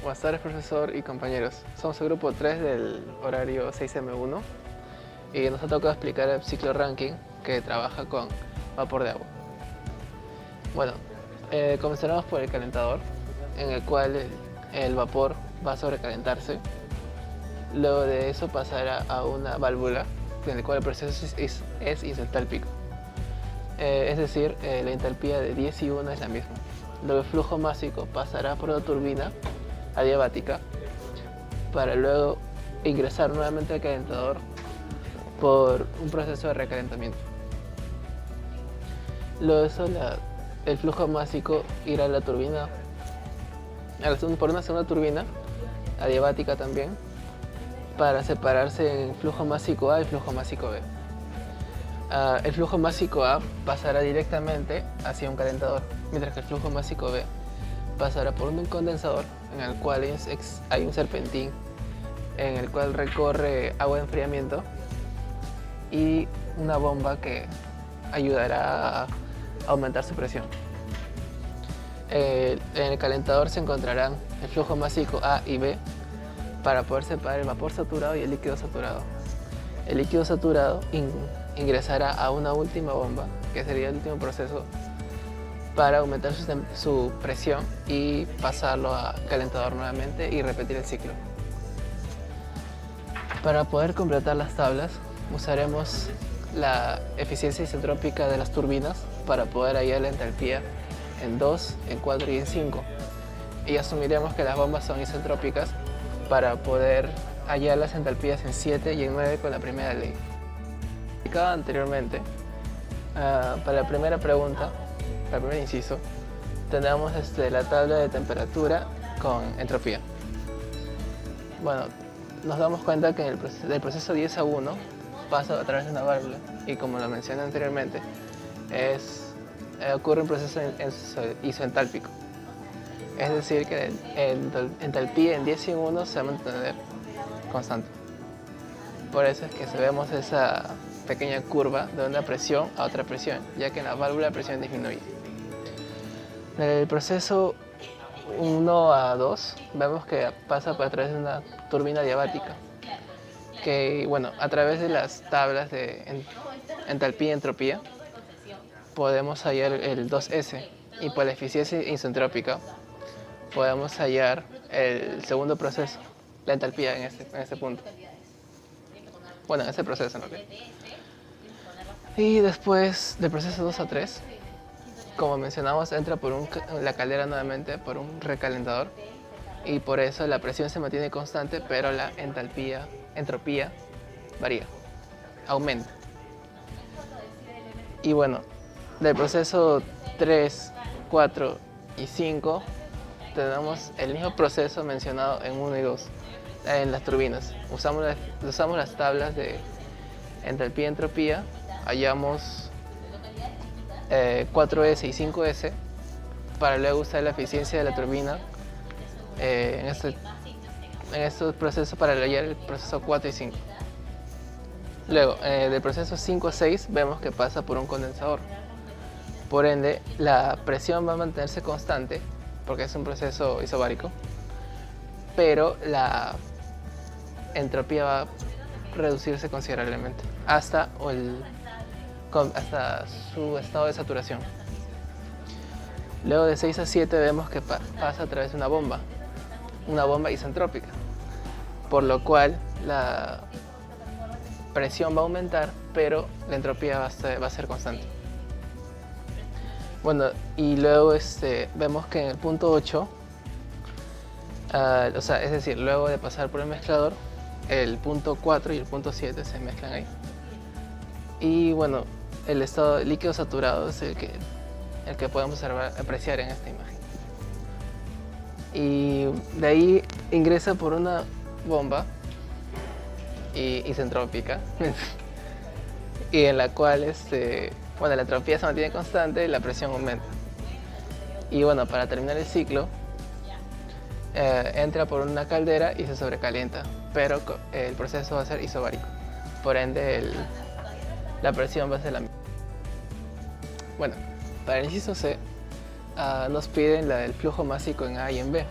Buenas tardes, profesor y compañeros. Somos el grupo 3 del horario 6M1 y nos ha tocado explicar el ciclo Rankine que trabaja con vapor de agua. Bueno, comenzaremos por el calentador, en el cual el vapor va a sobrecalentarse. Luego de eso pasará a una válvula, en el cual el proceso es isentálpico. Es decir, la entalpía de 10 y 1 es la misma. Luego el flujo másico pasará por una turbina adiabática para luego ingresar nuevamente al calentador por un proceso de recalentamiento. Luego de eso, el flujo másico irá a la turbina, por una segunda turbina adiabática también, para separarse en flujo másico A y flujo másico B. El flujo másico A pasará directamente hacia un calentador, mientras que el flujo másico B pasará por un condensador en el cual hay un serpentín en el cual recorre agua de enfriamiento y una bomba que ayudará a aumentar su presión. En el calentador se encontrarán el flujo másico A y B para poder separar el vapor saturado y el líquido saturado. El líquido saturado ingresará a una última bomba, que sería el último proceso, para aumentar su presión y pasarlo a calentador nuevamente y repetir el ciclo. Para poder completar las tablas, usaremos la eficiencia isentrópica de las turbinas para poder hallar la entalpía en 2, en 4 y en 5. Y asumiremos que las bombas son isentrópicas para poder hallar las entalpías en 7 y en 9 con la primera ley. Explicado anteriormente, para la primera pregunta, para el primer inciso, tenemos la tabla de temperatura con entropía. Bueno, nos damos cuenta que del proceso 10 a 1 pasa a través de una válvula y, como lo mencioné anteriormente, ocurre un proceso isoentálpico. Es decir, que la entalpía en 10 y en 1 se va a mantener constante. Por eso es que vemos esa pequeña curva de una presión a otra presión, ya que en la válvula la presión disminuye. Del proceso 1 a 2 vemos que pasa a través de una turbina adiabática, que, bueno, a través de las tablas de entalpía y entropía podemos hallar el 2S, y por la eficiencia isentrópica podemos hallar el segundo proceso, la entalpía en este punto. Bueno, en este proceso, ¿no? Y después del proceso 2 a 3, como mencionamos, entra por la caldera nuevamente por un recalentador, y por eso la presión se mantiene constante, pero la entropía varía, aumenta. Y bueno, del proceso 3, 4 y 5 tenemos el mismo proceso mencionado en 1 y 2 en las turbinas. Usamos las tablas de entalpía y entropía, hallamos 4S y 5S para luego usar la eficiencia de la turbina en estos procesos para hallar el proceso 4 y 5. Luego, del proceso 5 a 6 vemos que pasa por un condensador. Por ende, la presión va a mantenerse constante porque es un proceso isobárico, pero la entropía va a reducirse considerablemente hasta su estado de saturación. Luego de 6 a 7 vemos que pasa a través de una bomba isentrópica, por lo cual la presión va a aumentar, pero la entropía va a ser constante. Bueno, y luego vemos que en el punto 8, es decir, luego de pasar por el mezclador, el punto 4 y el punto 7 se mezclan ahí. Y bueno, el estado líquido saturado es el que podemos apreciar en esta imagen. Y de ahí ingresa por una bomba isentrópica y en la cual la entropía se mantiene constante y la presión aumenta. Y bueno, para terminar el ciclo, entra por una caldera y se sobrecalienta, pero el proceso va a ser isobárico. Por ende, la presión va a ser la misma. Bueno, para el inciso C, nos piden la del flujo másico en A y en B.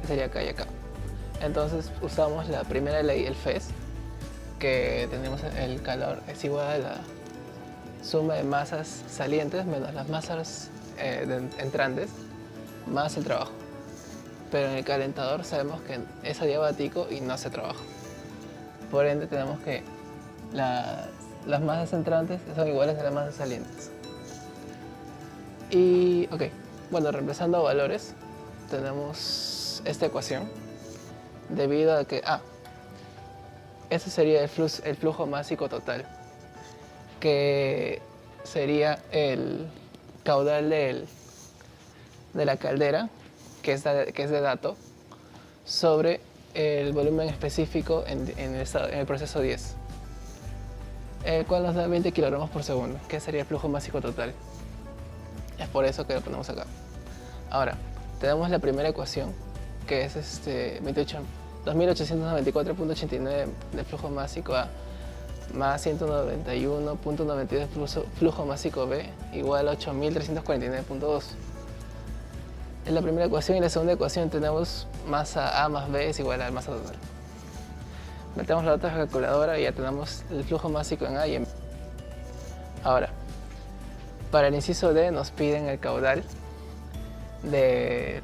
sería acá y acá. Entonces usamos la primera ley, el FES, que tenemos el calor es igual a la suma de masas salientes menos las masas entrantes más el trabajo. Pero en el calentador sabemos que es adiabático y no hace trabajo. Por ende tenemos que las masas entrantes son iguales a las masas salientes. Y ok, bueno, reemplazando valores tenemos esta ecuación debido a que ese sería el flujo másico total, que sería el caudal de la caldera, que es de dato, sobre el volumen específico en el proceso 10, el cual nos da 20 kilogramos por segundo, que sería el flujo másico total. Es por eso que lo ponemos acá. Ahora, tenemos la primera ecuación, que es 2894.89 de flujo másico A más 191.92 flujo másico B igual a 8349.2. En la primera ecuación y la segunda ecuación tenemos masa A más B es igual a la masa total. Metemos los datos en la calculadora y ya tenemos el flujo másico en A y en B. Ahora, para el inciso D nos piden el caudal del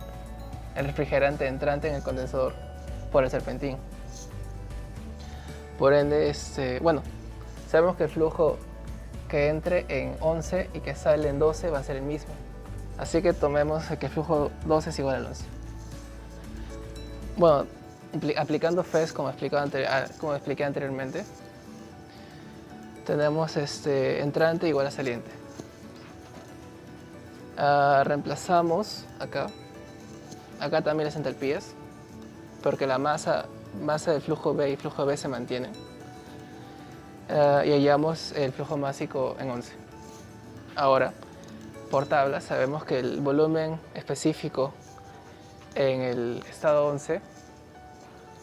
refrigerante entrante en el condensador por el serpentín. Por ende, bueno, sabemos que el flujo que entre en 11 y que sale en 12 va a ser el mismo. Así que tomemos que el flujo 12 es igual al 11. Bueno, aplicando FES como expliqué anteriormente, tenemos entrante igual a saliente. Reemplazamos acá también las entalpías, porque la masa del flujo B y flujo B se mantienen. Y hallamos el flujo másico en 11. Ahora, por tabla, sabemos que el volumen específico en el estado 11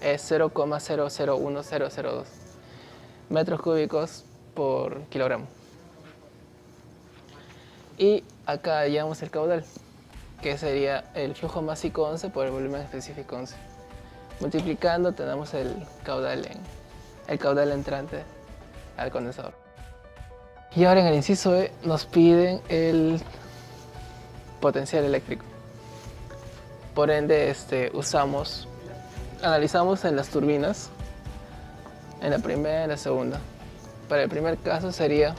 es 0,001002 metros cúbicos por kilogramo. Y acá hallamos el caudal, que sería el flujo másico 11 por el volumen específico 11. Multiplicando tenemos el caudal entrante al condensador. Y ahora en el inciso E nos piden el potencial eléctrico. Por ende analizamos en las turbinas, en la primera y en la segunda. Para el primer caso sería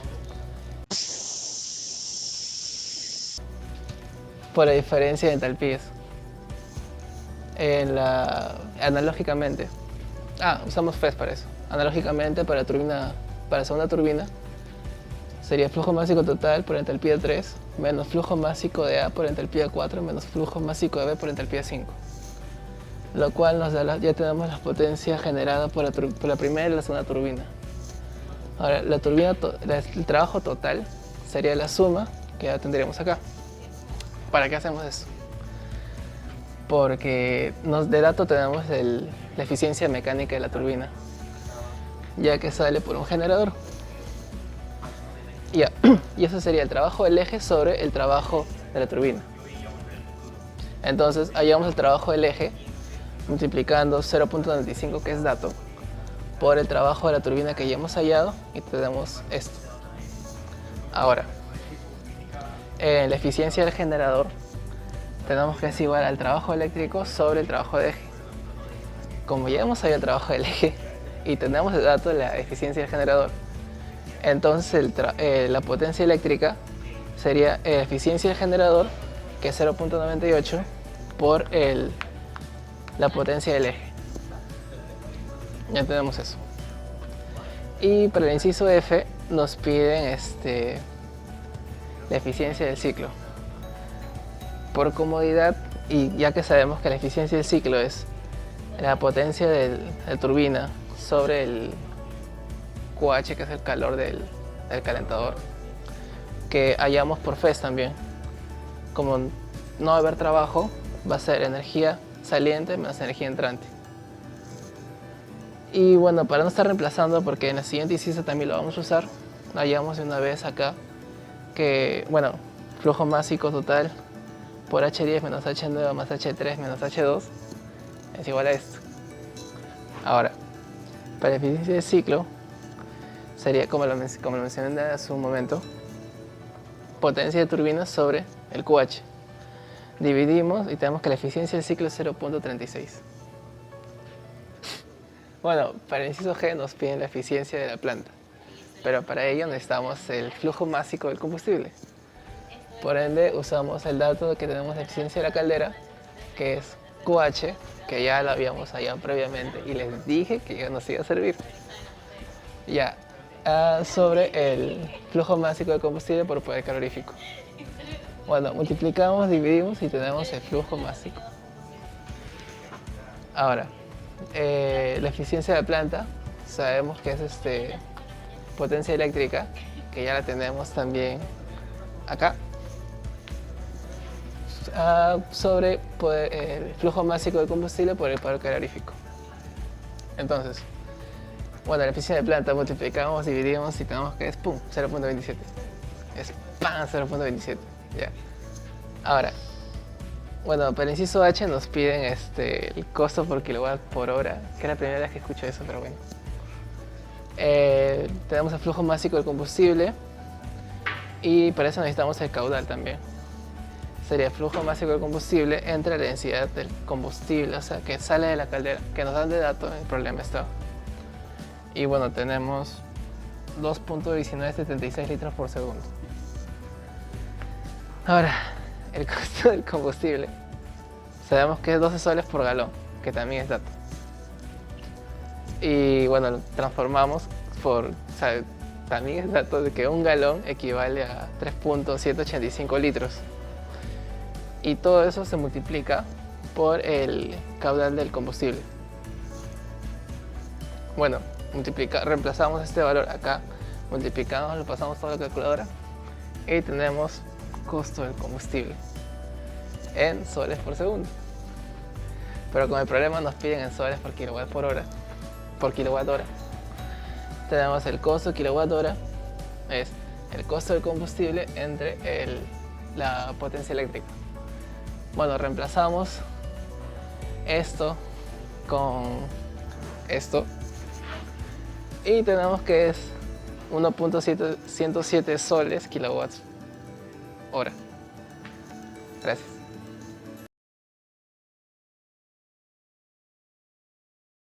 por la diferencia de entalpías. Analógicamente, usamos FES para eso. Analógicamente para la segunda turbina sería flujo másico total por entalpía 3 menos flujo másico de A por entalpía 4 menos flujo másico de B por entalpía 5. Lo cual nos da ya tenemos la potencia generada por la primera y la segunda turbina. Ahora, el trabajo total sería la suma que ya tendríamos acá. ¿Para qué hacemos eso? Porque de dato tenemos la eficiencia mecánica de la turbina, ya que sale por un generador. Y eso sería el trabajo del eje sobre el trabajo de la turbina. Entonces hallamos el trabajo del eje multiplicando 0.95, que es dato, por el trabajo de la turbina que ya hemos hallado y tenemos esto. Ahora, en la eficiencia del generador tenemos que es igual al trabajo eléctrico sobre el trabajo de eje. Como ya hemos hallado el trabajo del eje y tenemos el dato de la eficiencia del generador, entonces la potencia eléctrica sería la eficiencia del generador, que es 0.98, por la potencia del eje. Ya tenemos eso. Y para el inciso F nos piden la eficiencia del ciclo. Por comodidad, y ya que sabemos que la eficiencia del ciclo es la potencia de la turbina sobre el QH, que es el calor del calentador, que hallamos por FES también. Como no va a haber trabajo, va a ser energía saliente menos energía entrante. Y bueno, para no estar reemplazando, porque en el siguiente inciso también lo vamos a usar, hallamos de una vez acá que, bueno, flujo másico total por H10 menos H9 más H3 menos H2 es igual a esto. Ahora, para la eficiencia de ciclo, sería como lo mencioné hace un momento, potencia de turbina sobre el QH. Dividimos y tenemos que la eficiencia del ciclo es 0.36. Bueno, para el inciso G nos piden la eficiencia de la planta, pero para ello necesitamos el flujo másico del combustible. Por ende, usamos el dato que tenemos de eficiencia de la caldera, que es QH, que ya lo habíamos hallado previamente y les dije que ya nos iba a servir. Ya, sobre el flujo másico del combustible por poder calorífico. Bueno, multiplicamos, dividimos y tenemos el flujo másico. Ahora, la eficiencia de la planta, sabemos que es potencia eléctrica, que ya la tenemos también acá, sobre el flujo másico de combustible por el poder calorífico. Entonces, bueno, la eficiencia de planta multiplicamos, dividimos y tenemos que es pum, 0.27. Es ¡pam! 0.27. Ya. Ahora, bueno, para el inciso H nos piden el costo por kilowatt por hora, que es la primera vez que escucho eso, pero bueno. Tenemos el flujo másico del combustible y para eso necesitamos el caudal también. Sería el flujo másico del combustible entre la densidad del combustible, o sea, que sale de la caldera, que nos dan de dato en el problema estado. Y bueno, tenemos 2.1976 litros por segundo. Ahora, el costo del combustible. Sabemos que es 12 soles por galón, que también es dato. Y bueno, lo transformamos por, o sea, también es dato de que un galón equivale a 3.185 litros. Y todo eso se multiplica por el caudal del combustible. Bueno, reemplazamos este valor acá, multiplicamos, lo pasamos toda la calculadora y tenemos costo del combustible en soles por segundo. Pero con el problema nos piden en soles por kilowatt hora. Tenemos el costo kilowatt hora, es el costo del combustible entre la potencia eléctrica. Bueno, reemplazamos esto con esto y tenemos que es 1.107 soles kilowatts hora. Gracias.